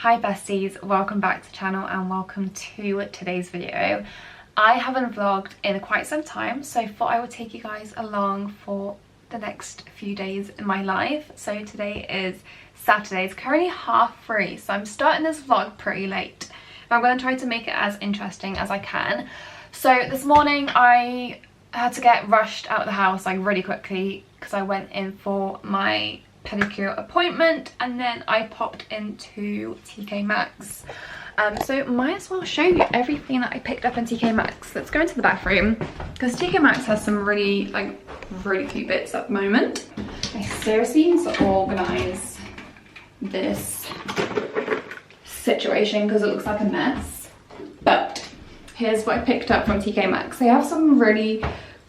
Hi besties, welcome back to the channel and welcome to today's video. I haven't vlogged in quite some time, so I thought I would take you guys along for the next few days in my life. So today is Saturday, it's currently 3:30, so I'm starting this vlog pretty late. But I'm going to try to make it as interesting as I can. So this morning I had to get rushed out of the house like really quickly because I went in for my pedicure appointment and then I popped into TK Maxx. So might as well show you everything that I picked up in TK Maxx. Let's go into the bathroom because TK Maxx has some really cute bits at the moment. I seriously need to organize this situation because it looks like a mess. But here's what I picked up from TK Maxx. They have some really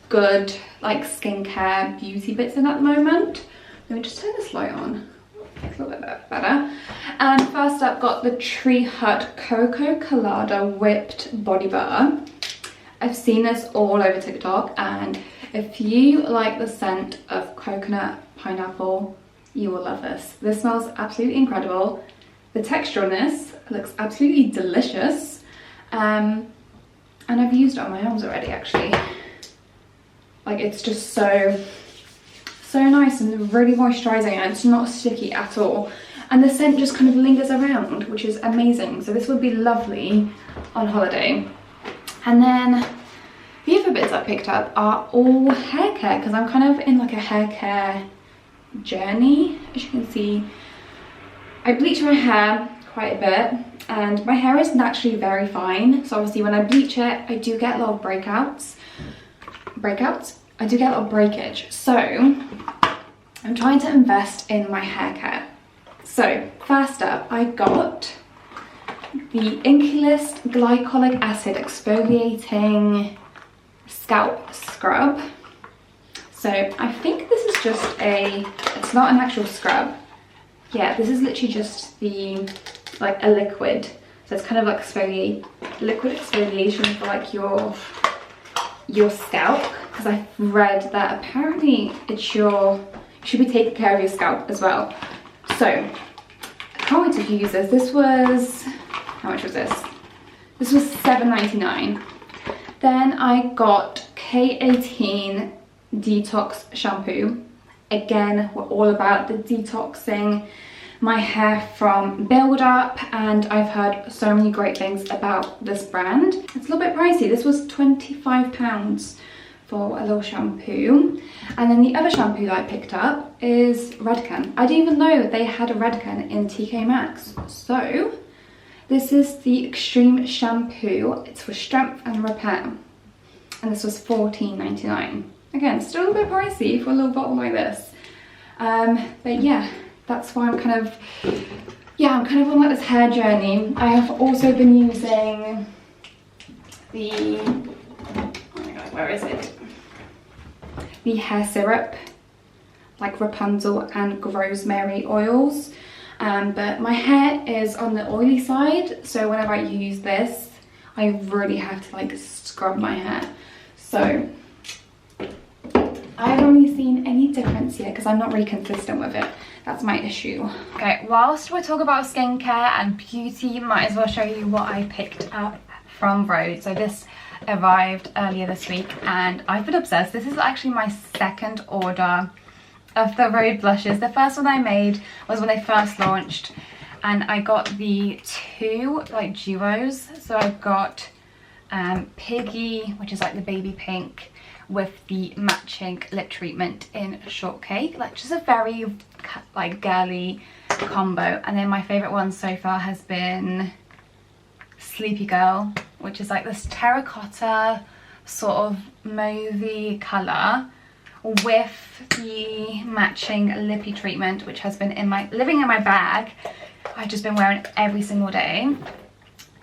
good like skincare beauty bits in at the moment. Let me just turn this light on. Makes it a little bit better. And first up, got the Tree Hut Cocoa Colada Whipped Body Butter. I've seen this all over TikTok, and if you like the scent of coconut pineapple, you will love this. This smells absolutely incredible. The texture on this looks absolutely delicious. And I've used it on my arms already actually. Like, it's just so nice and really moisturising, and it's not sticky at all, and the scent just kind of lingers around, which is amazing. So this would be lovely on holiday. And then the other bits I picked up are all hair care because I'm kind of in like a hair care journey. As you can see, I bleach my hair quite a bit and my hair is naturally very fine, so obviously when I bleach it I do get a lot of breakouts. I do get a lot of breakage, so I'm trying to invest in my hair care. So first up, I got the List Glycolic Acid Exfoliating Scalp Scrub. So I think this is just it's not an actual scrub. Yeah, this is literally just like a liquid. So it's kind of like liquid exfoliation for like your scalp, because I've read that apparently it should be taking care of your scalp as well. So I can't wait to use this. This was, how much was this? This was $7.99. Then I got K18 Detox Shampoo. Again, we're all about the detoxing my hair from build-up, and I've heard so many great things about this brand. It's a little bit pricey. This was £25 for a little shampoo. And then the other shampoo that I picked up is Redken. I didn't even know they had a Redken in TK Maxx. So this is the Extreme Shampoo. It's for strength and repair. And this was $14.99. Again, still a bit pricey for a little bottle like this. But yeah, that's why I'm kind of on like this hair journey. I have also been using the, oh my god, where is it? The hair syrup, like Rapunzel and rosemary oils. But my hair is on the oily side, so whenever I use this, I really have to like scrub my hair. So I haven't really seen any difference yet because I'm not really consistent with it. That's my issue. Okay, whilst we're talking about skincare and beauty, might as well show you what I picked up from Rhode. So this arrived earlier this week and I've been obsessed. This is actually my second order of the Rhode blushes. The first one I made was when they first launched, and I got the two like duos. So I've got Piggy, which is like the baby pink, with the matching lip treatment in shortcake, like just a very like girly combo. And then my favorite one so far has been Sleepy Girl, which is like this terracotta sort of mauvey color with the matching lippy treatment, which has been living in my bag. I've just been wearing it every single day.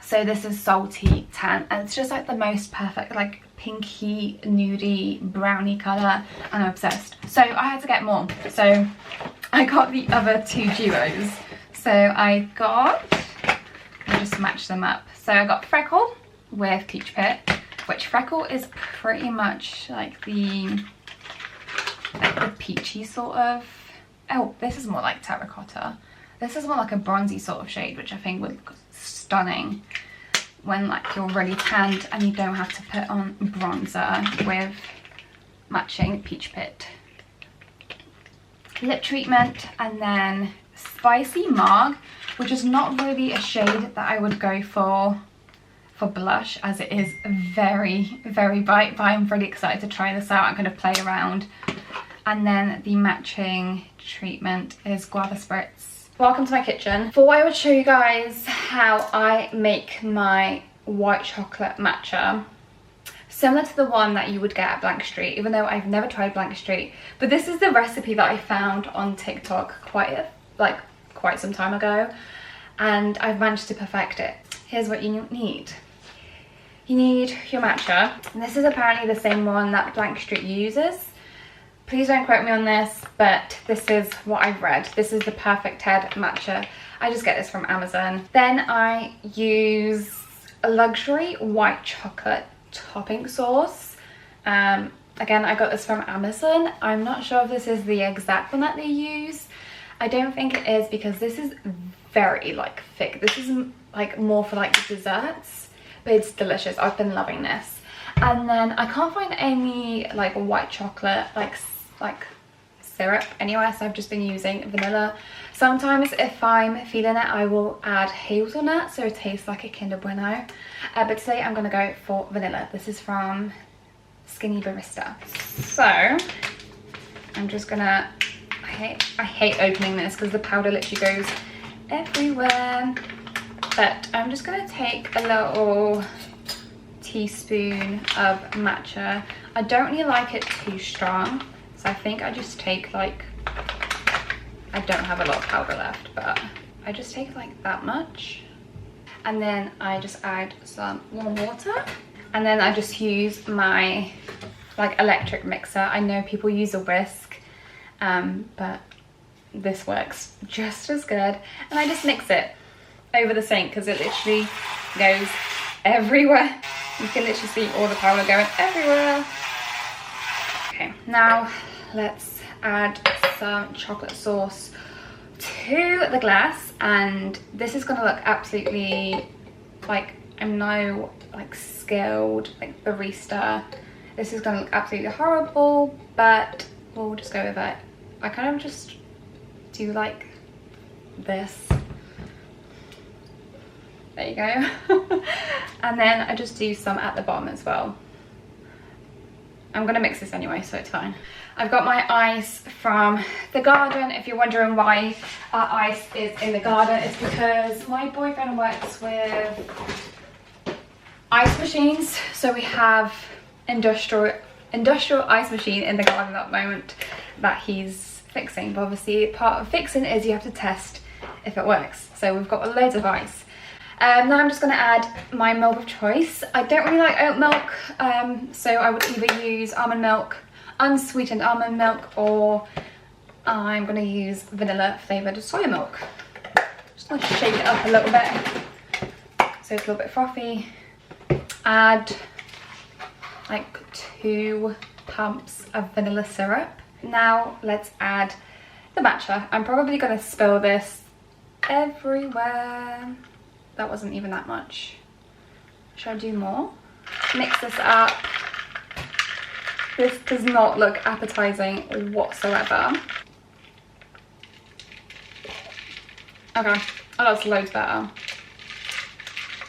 So this is Salty Tan, and it's just like the most perfect like pinky nudie brownie color, and I'm obsessed. So I had to get more, so I got the other two duos. So I just match them up. So I got Freckle with Peach Pit, which Freckle is pretty much like the peachy sort of, oh, this is more like terracotta. This is more like a bronzy sort of shade, which I think would look stunning when like you're really tanned and you don't have to put on bronzer with matching Peach Pit lip treatment. And then Spicy Marg, which is not really a shade that I would go for blush, as it is very, very bright, but I'm really excited to try this out. I'm going to play around. And then the matching treatment is Guava Spritz. Welcome to my kitchen. Thought I would show you guys how I make my white chocolate matcha. Similar to the one that you would get at Blank Street, even though I've never tried Blank Street. But this is the recipe that I found on TikTok quite some time ago, and I've managed to perfect it. Here's what you need. You need your matcha, and this is apparently the same one that Blank Street uses. Please don't quote me on this, but this is what I've read. This is the Perfect Head matcha. I just get this from Amazon. Then I use a luxury white chocolate topping sauce. Again, I got this from Amazon. I'm not sure if this is the exact one that they use. I don't think it is, because this is very like thick. This is like more for like desserts, but it's delicious. I've been loving this. And then I can't find any like white chocolate like syrup anywhere, so I've just been using vanilla. Sometimes if I'm feeling it, I will add hazelnut so it tastes like a Kinder Bueno, but today I'm gonna go for vanilla. This is from Skinny Barista. So I'm just gonna, I hate opening this because the powder literally goes everywhere, but I'm just gonna take a little teaspoon of matcha. I don't really like it too strong, so I think I just take like, I don't have a lot of powder left, but I just take like that much, and then I just add some warm water, and then I just use my like electric mixer. I know people use a whisk, but this works just as good, and I just mix it over the sink because it literally goes everywhere. You can literally see all the powder going everywhere. Okay, now let's add some chocolate sauce to the glass, and this is gonna look absolutely like, I'm no like skilled like barista. This is gonna look absolutely horrible, but we'll just go with it. I kind of just do like this. There you go. And then I just do some at the bottom as well. I'm gonna mix this anyway, so it's fine. I've got my ice from the garden. If you're wondering why our ice is in the garden, it's because my boyfriend works with ice machines. So we have industrial ice machine in the garden at the moment that he's fixing. But obviously part of fixing is you have to test if it works. So we've got loads of ice. Now I'm just going to add my milk of choice. I don't really like oat milk, so I would either use almond milk, unsweetened almond milk, or I'm going to use vanilla flavoured soy milk. Just want to shake it up a little bit so it's a little bit frothy. Add like 2 pumps of vanilla syrup. Now let's add the matcha. I'm probably going to spill this everywhere. That wasn't even that much. Should I do more? Mix this up. This does not look appetizing whatsoever. Okay, oh, that's loads better.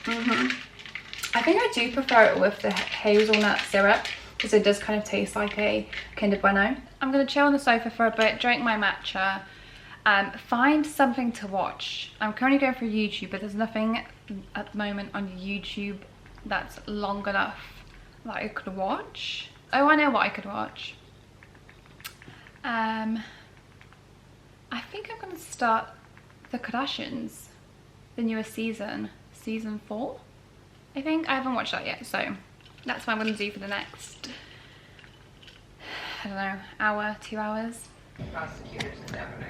I think I do prefer it with the hazelnut syrup because it does kind of taste like a Kinder Bueno. I'm gonna chill on the sofa for a bit, drink my matcha, find something to watch. I'm currently going for YouTube, but there's nothing at the moment on YouTube that's long enough that I could watch. Oh, I know what I could watch. I think I'm gonna start the Kardashians, the newest season, season 4. I think I haven't watched that yet, so that's what I'm gonna do for the next, I don't know, hour, 2 hours.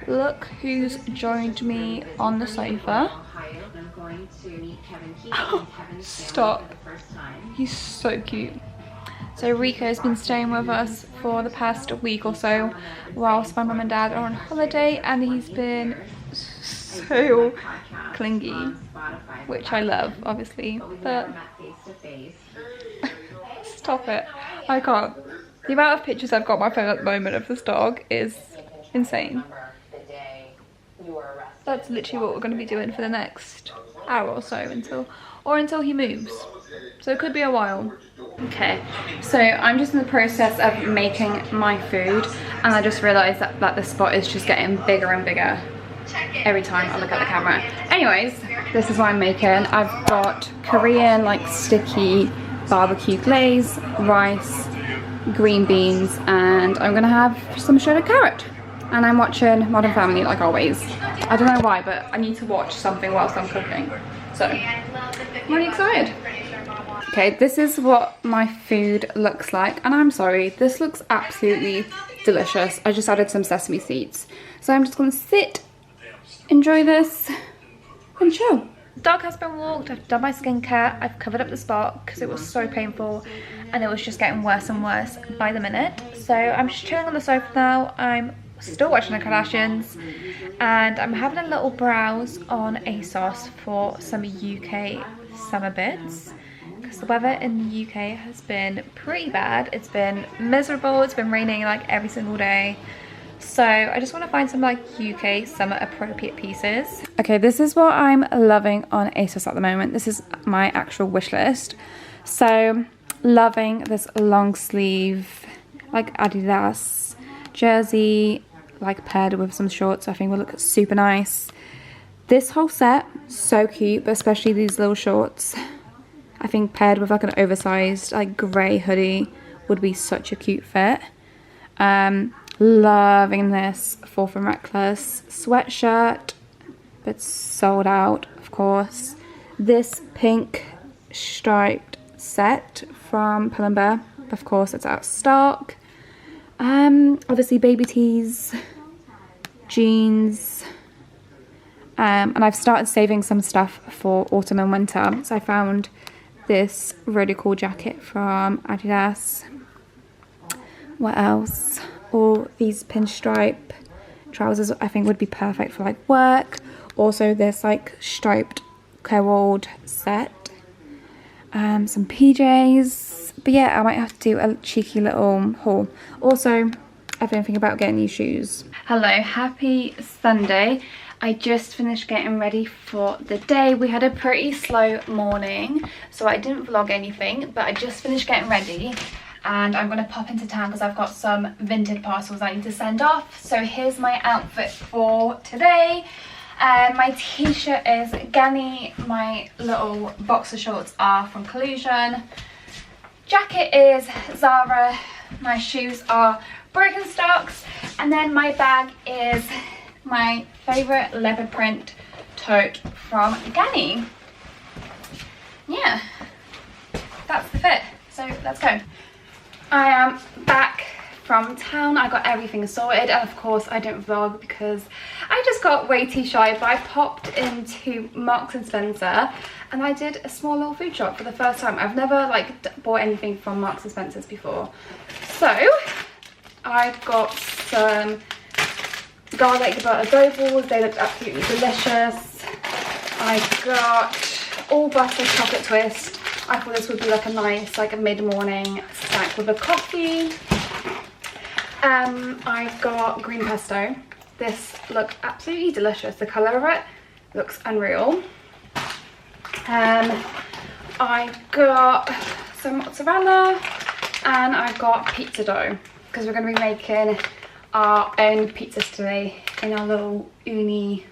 Look who's joined me on the sofa. Oh, stop. He's so cute. So Rico's been staying with us for the past week or so whilst my mum and dad are on holiday, and he's been so clingy, which I love, obviously, but stop it. I can't. The amount of pictures I've got on my phone at the moment of this dog is insane. That's literally what we're going to be doing for the next hour or so until he moves. So it could be a while. Okay, so I'm just in the process of making my food, and I just realised that the spot is just getting bigger and bigger every time I look at the camera. Anyways, this is what I'm making. I've got Korean like sticky barbecue glaze, rice, green beans, and I'm gonna have some shredded carrot. And I'm watching Modern Family like always. I don't know why, but I need to watch something whilst I'm cooking. So, I'm really excited. Okay, this is what my food looks like. And I'm sorry, this looks absolutely delicious. I just added some sesame seeds. So I'm just gonna sit, enjoy this, and chill. The dog has been walked, I've done my skincare, I've covered up the spot because it was so painful and it was just getting worse and worse by the minute. So I'm just chilling on the sofa now. I'm still watching the Kardashians and I'm having a little browse on ASOS for some UK summer bits because the weather in the UK has been pretty bad. It's been miserable, it's been raining like every single day. So I just want to find some like UK summer appropriate pieces. Okay, this is what I'm loving on ASOS at the moment. This is my actual wish list. So loving this long sleeve like Adidas jersey, like paired with some shorts. I think will look super nice. This whole set, so cute, but especially these little shorts. I think paired with like an oversized like grey hoodie would be such a cute fit. Loving this Fall From Reckless sweatshirt, but sold out, of course. This pink striped set from Pull & Bear, of course it's out of stock. Obviously baby tees, jeans, and I've started saving some stuff for autumn and winter. So I found this really cool jacket from Adidas. What else? All these pinstripe trousers I think would be perfect for like work. Also this like striped co-ord set. Some PJs. But yeah, I might have to do a cheeky little haul. Also, I've been thinking about getting new shoes. Hello, happy Sunday. I just finished getting ready for the day. We had a pretty slow morning, so I didn't vlog anything, but I just finished getting ready. And I'm going to pop into town because I've got some Vinted parcels I need to send off. So here's my outfit for today. My t-shirt is Ganni, my little boxer shorts are from Collusion. Jacket is Zara, my shoes are Birkenstocks, and then my bag is my favourite leopard print tote from Ganni. Yeah, that's the fit, so let's go. I am back from town. I got everything sorted, and of course I didn't vlog because I just got way too shy, but I popped into Marks and Spencer and I did a small little food shop for the first time. I've never like bought anything from Marks and Spencer's before. So I got some garlic butter dough balls. They looked absolutely delicious. I got all butter chocolate twist. I thought this would be like a nice like a mid-morning snack with a coffee. I got green pesto. This looked absolutely delicious. The colour of it looks unreal. I got some mozzarella and I got pizza dough because we're going to be making our own pizzas today in our little uni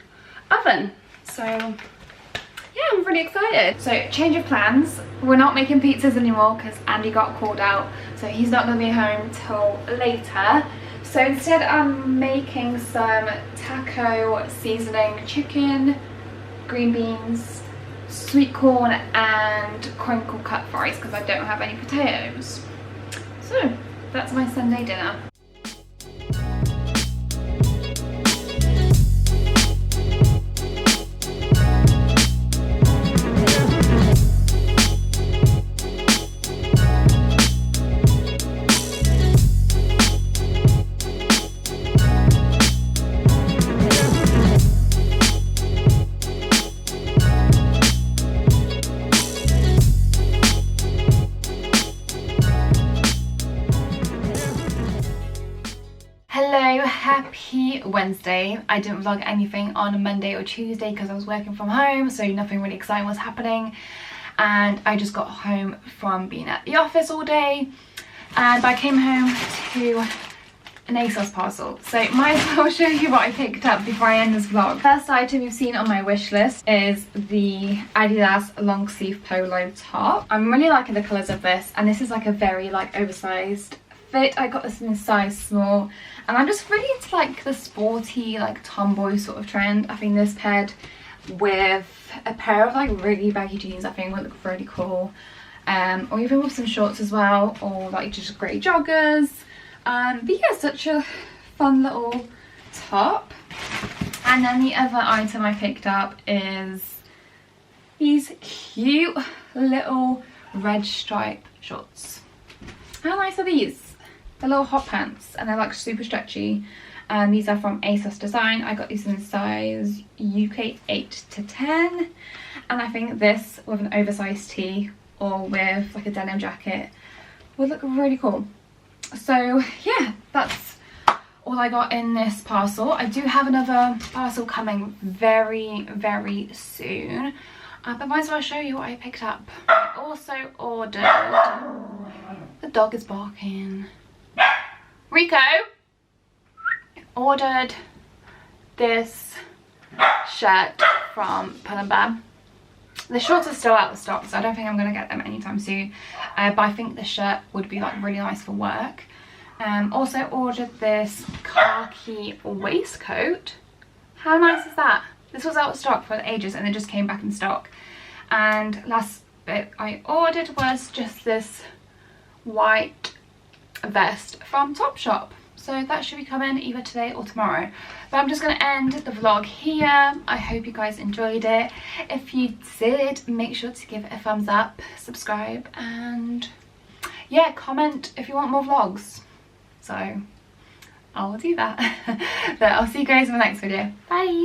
oven. So yeah, I'm really excited. So change of plans. We're not making pizzas anymore because Andy got called out, so he's not going to be home till later. So instead I'm making some taco seasoning chicken, green beans, sweet corn and crinkle cut fries because I don't have any potatoes. So that's my Sunday dinner. Happy Wednesday. I didn't vlog anything on Monday or Tuesday because I was working from home, so nothing really exciting was happening, and I just got home from being at the office all day, and I came home to an ASOS parcel, so might as well show you what I picked up before I end this vlog. First item you've seen on my wish list is the Adidas long sleeve polo top. I'm really liking the colours of this, and this is like a very like oversized fit. I got this in a size small, and I'm just really into like the sporty like tomboy sort of trend. I think this paired with a pair of like really baggy jeans I think would look really cool, or even with some shorts as well, or like just grey joggers. But yeah, such a fun little top. And then the other item I picked up is these cute little red stripe shorts. How nice are these? They're little hot pants, and they're like super stretchy. And these are from ASOS Design. I got these in size UK 8 to 10. And I think this with an oversized tee or with like a denim jacket would look really cool. So yeah, that's all I got in this parcel. I do have another parcel coming very soon, but might as well show you what I picked up. I also ordered, the dog is barking, Rico, ordered this shirt from Pull & Bear. The shorts are still out of stock, so I don't think I'm going to get them anytime soon, but I think the shirt would be like really nice for work. Also ordered this khaki waistcoat. How nice is that? This was out of stock for ages and it just came back in stock. And last bit I ordered was just this white vest from Topshop. So that should be coming either today or tomorrow. But I'm just going to end the vlog here. I hope you guys enjoyed it. If you did, make sure to give it a thumbs up, subscribe, and yeah, comment if you want more vlogs. So I'll do that. But I'll see you guys in the next video. Bye!